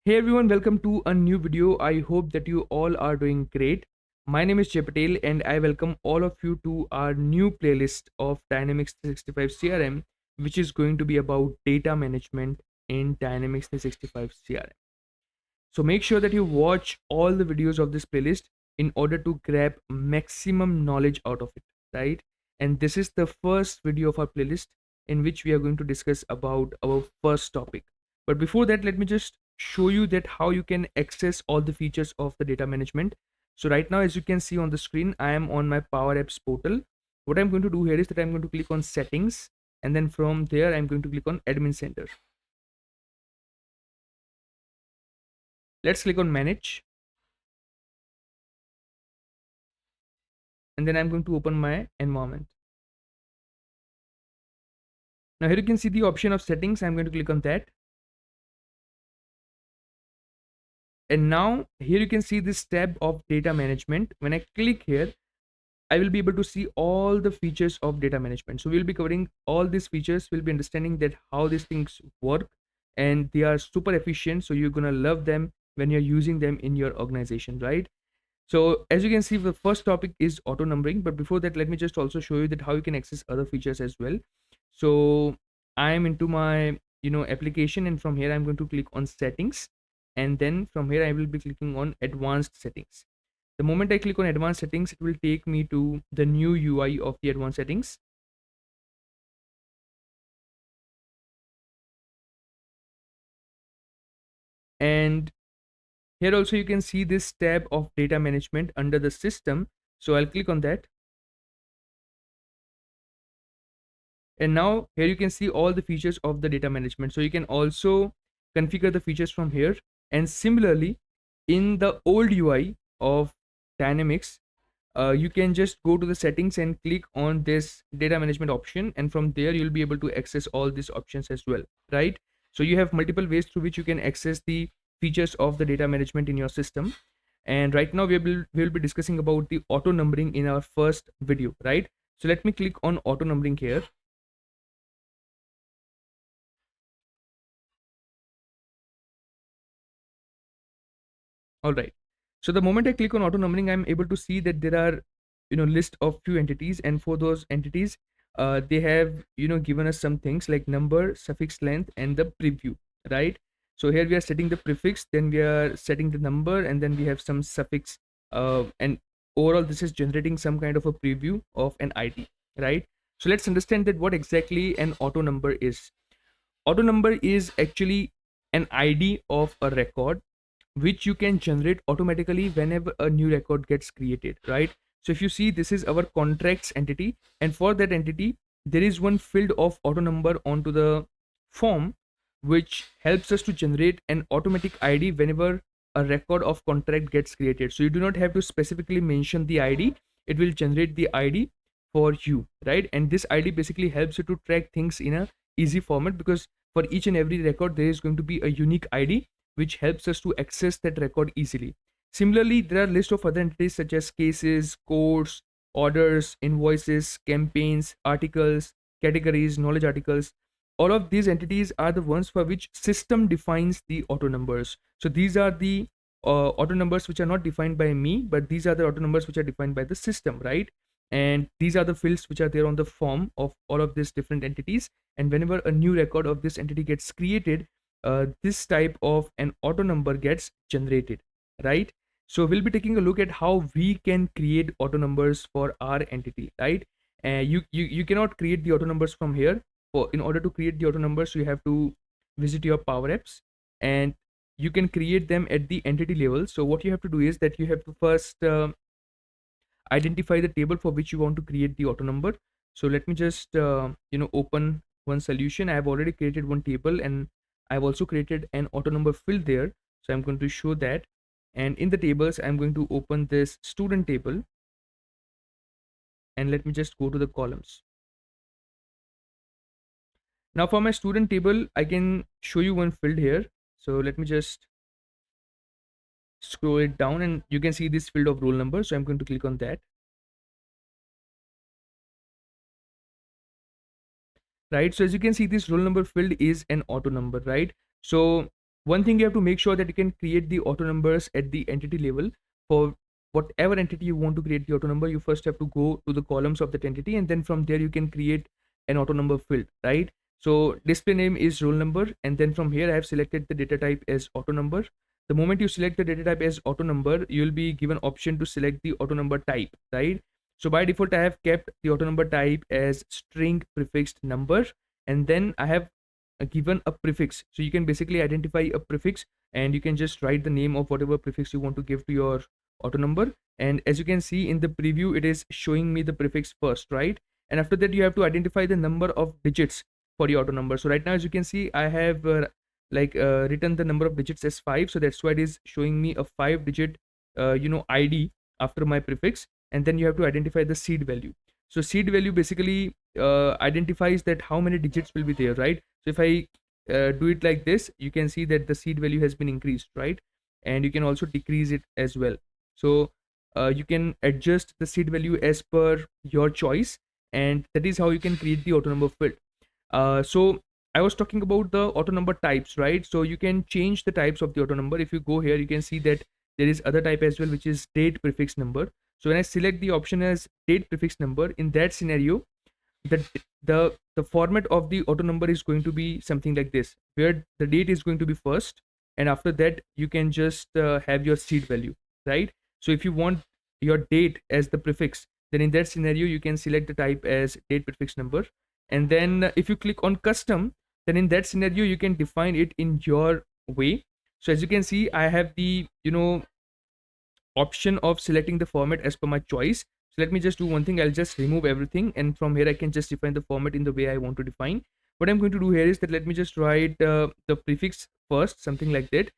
Hey everyone, welcome to a new video. I hope that you all are doing great. My name is Patel and I welcome all of you to our new playlist of Dynamics 365 CRM, which is going to be about data management in Dynamics 365 CRM. So make sure that you watch all the videos of this playlist in order to grab maximum knowledge out of it, right? And this is the first video of our playlist in which we are going to discuss about our first topic. But before that, let me just show you that how you can access all the features of the data management. So right now, as you can see on the screen, I am on my Power Apps portal. What I'm going to do here is that I'm going to click on settings, and then from there, I'm going to click on admin center. Let's click on manage, and then I'm going to open my environment. Now here you can see the option of settings. I'm going to click on that. And now here you can see this tab of data management. When I click here, I will be able to see all the features of data management. So we'll be covering all these features. We'll be understanding that how these things work, and they are super efficient. So you're going to love them when you're using them in your organization, right? So as you can see, the first topic is auto numbering. But before that, let me just also show you that how you can access other features as well. So I'm into my application, and from here I'm going to click on settings, and then from here I will be clicking on advanced settings. The moment I click on advanced settings, it will take me to the new UI of the advanced settings. And here also you can see this tab of data management under the system. So I'll click on that. And now here you can see all the features of the data management. So you can also configure the features from here. And similarly, in the old UI of Dynamics, you can just go to the settings and click on this data management option, and from there you'll be able to access all these options as well, right? So you have multiple ways through which you can access the features of the data management in your system. And right now we'll be discussing about the auto numbering in our first video, right? So let me click on auto numbering here. All right. So the moment I click on auto numbering, I'm able to see that there are, list of few entities, and for those entities, they have, given us some things like number, suffix length, and the preview, right? So here we are setting the prefix, then we are setting the number, and then we have some suffix, and overall this is generating some kind of a preview of an ID, right? So let's understand that what exactly an auto number is. Auto number is actually an ID of a record which you can generate automatically whenever a new record gets created, right? So if you see, this is our contracts entity, and for that entity there is one field of auto number onto the form, which helps us to generate an automatic ID whenever a record of contract gets created. So you do not have to specifically mention the ID, it will generate the ID for you, right? And this ID basically helps you to track things in a easy format, because for each and every record there is going to be a unique ID which helps us to access that record easily. Similarly, there are a list of other entities such as cases, codes, orders, invoices, campaigns, articles, categories, knowledge articles. All of these entities are the ones for which system defines the auto numbers. So these are the auto numbers which are not defined by me, but these are the auto numbers which are defined by the system, right? And these are the fields which are there on the form of all of these different entities. And whenever a new record of this entity gets created, this type of an auto number gets generated, right? So we'll be taking a look at how we can create auto numbers for our entity, right? You cannot create the auto numbers from here. For in order to create the auto numbers, you have to visit your Power Apps, and you can create them at the entity level. So what you have to do is that you have to first identify the table for which you want to create the auto number. So let me just open one solution. I have already created one table, and I've also created an auto number field there. So I'm going to show that, and in the tables I'm going to open this student table, and let me just go to the columns. Now for my student table, I can show you one field here. So let me just scroll it down, and you can see this field of roll number. So I'm going to click on that. Right, so as you can see, this roll number field is an auto number, right? So One thing you have to make sure that you can create the auto numbers at the entity level. For whatever entity you want to create the auto number, you first have to go to the columns of that entity, and then from there you can create an auto number field, right? So display name is roll number, and then from here I have selected the data type as auto number. The moment you select the data type as auto number, you'll be given option to select the auto number type, right? So by default I have kept the auto number type as string prefixed number, and then I have given a prefix. So you can basically identify a prefix, and you can just write the name of whatever prefix you want to give to your auto number. And as you can see in the preview, it is showing me the prefix first, right? And after that you have to identify the number of digits for the auto number. So right now, as you can see, I have written the number of digits as 5, so that's why it is showing me a 5-digit ID after my prefix. And then you have to identify the seed value. So seed value basically identifies that how many digits will be there, right? So if I do it like this, you can see that the seed value has been increased, right? And you can also decrease it as well. So you can adjust the seed value as per your choice, and that is how you can create the auto number field. So I was talking about the auto number types, right? So you can change the types of the auto number. If you go here, you can see that there is other type as well, which is date prefix number. So when I select the option as date prefix number, in that scenario, the the format of the auto number is going to be something like this, where the date is going to be first, and after that you can just have your seed value, right? So if you want your date as the prefix, then in that scenario you can select the type as date prefix number. And then if you click on custom, then in that scenario you can define it in your way. So as you can see, I have the option of selecting the format as per my choice. So let me just do one thing. I'll just remove everything, and from here I can just define the format in the way I want to define. What I'm going to do here is that let me just write the prefix first, something like that.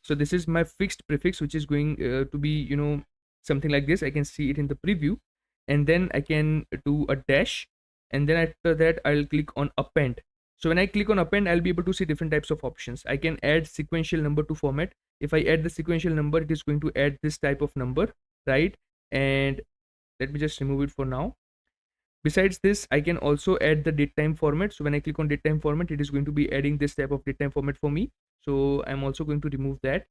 So this is my fixed prefix, which is going to be something like this. I can see it in the preview, and then I can do a dash, and then after that I'll click on append. So when I click on append, I'll be able to see different types of options. I can add sequential number to format. If I add the sequential number, it is going to add this type of number, right? And let me just remove it for now. Besides this, I can also add the date time format. So when I click on date time format, it is going to be adding this type of date time format for me. So I'm also going to remove that.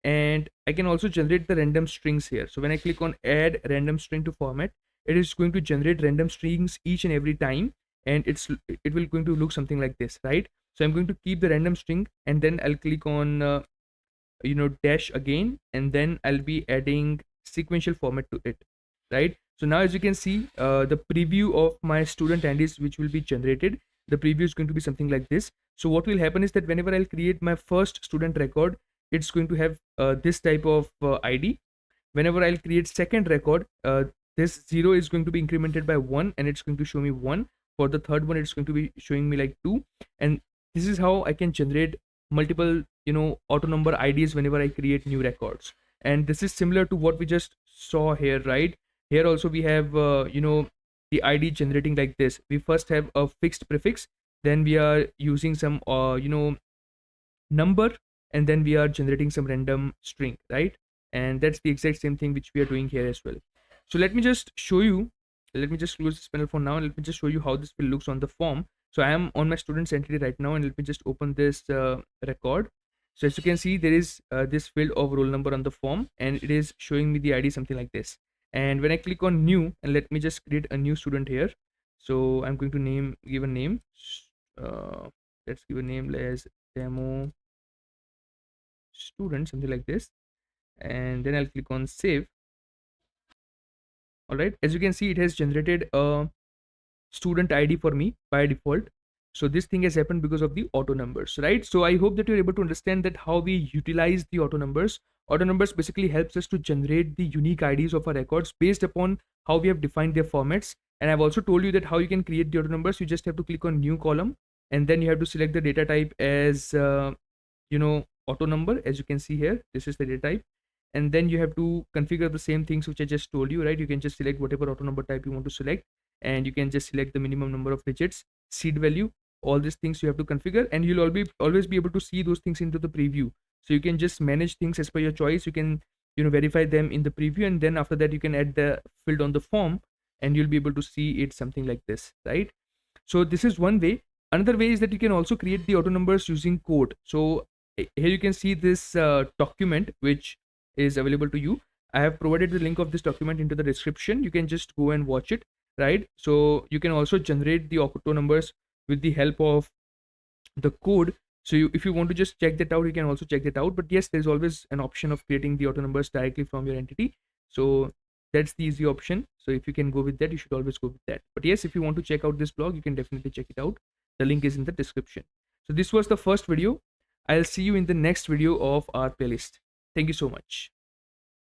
And I can also generate the random strings here. So when I click on add random string to format, it is going to generate random strings each and every time, and it will going to look something like this, right? So I'm going to keep the random string, and then I'll click on dash again, and then I'll be adding sequential format to it, right? So now as you can see, the preview of my student IDs which will be generated, the preview is going to be something like this. So what will happen is that whenever I'll create my first student record, it's going to have this type of ID. Whenever I'll create second record, this 0 is going to be incremented by 1, and it's going to show me 1. For the third one, it's going to be showing me like 2. And this is how I can generate multiple auto number IDs whenever I create new records. And this is similar to what we just saw here, right? Here also we have the ID generating like this. We first have a fixed prefix, then we are using some number, and then we are generating some random string, right? And that's the exact same thing which we are doing here as well. So let me just show you. Let me just close this panel for now, and let me just show you how this will looks on the form. So I am on my students entity right now, and let me just open this record. So as you can see, there is this field of roll number on the form, and it is showing me the ID something like this. And when I click on new, and let me just create a new student here. So I'm going to give a name. Let's give a name as demo student, something like this. And then I'll click on save. All right, as you can see, it has generated a student ID for me by default. So this thing has happened because of the auto numbers, right? So I hope that you're able to understand that how we utilize the auto numbers. Auto numbers basically helps us to generate the unique IDs of our records based upon how we have defined their formats. And I've also told you that how you can create the auto numbers. You just have to click on new column, and then you have to select the data type as auto number. As you can see here, this is the data type. And then you have to configure the same things which I just told you, right? You can just select whatever auto number type you want to select, and you can just select the minimum number of digits, seed value, all these things you have to configure, and you'll always be able to see those things into the preview. So you can just manage things as per your choice. You can verify them in the preview, and then after that you can add the field on the form, and you'll be able to see it something like this, right? So this is one way. Another way is that you can also create the auto numbers using code. So here you can see this document which is available to you. I have provided the link of this document into the description. You can just go and watch it, right? So you can also generate the auto numbers with the help of the code. So if you want to just check that out, you can also check that out. But yes, there's always an option of creating the auto numbers directly from your entity. So that's the easy option. So if you can go with that, you should always go with that. But yes, if you want to check out this blog, you can definitely check it out. The link is in the description. So this was the first video. I'll see you in the next video of our playlist. Thank you so much.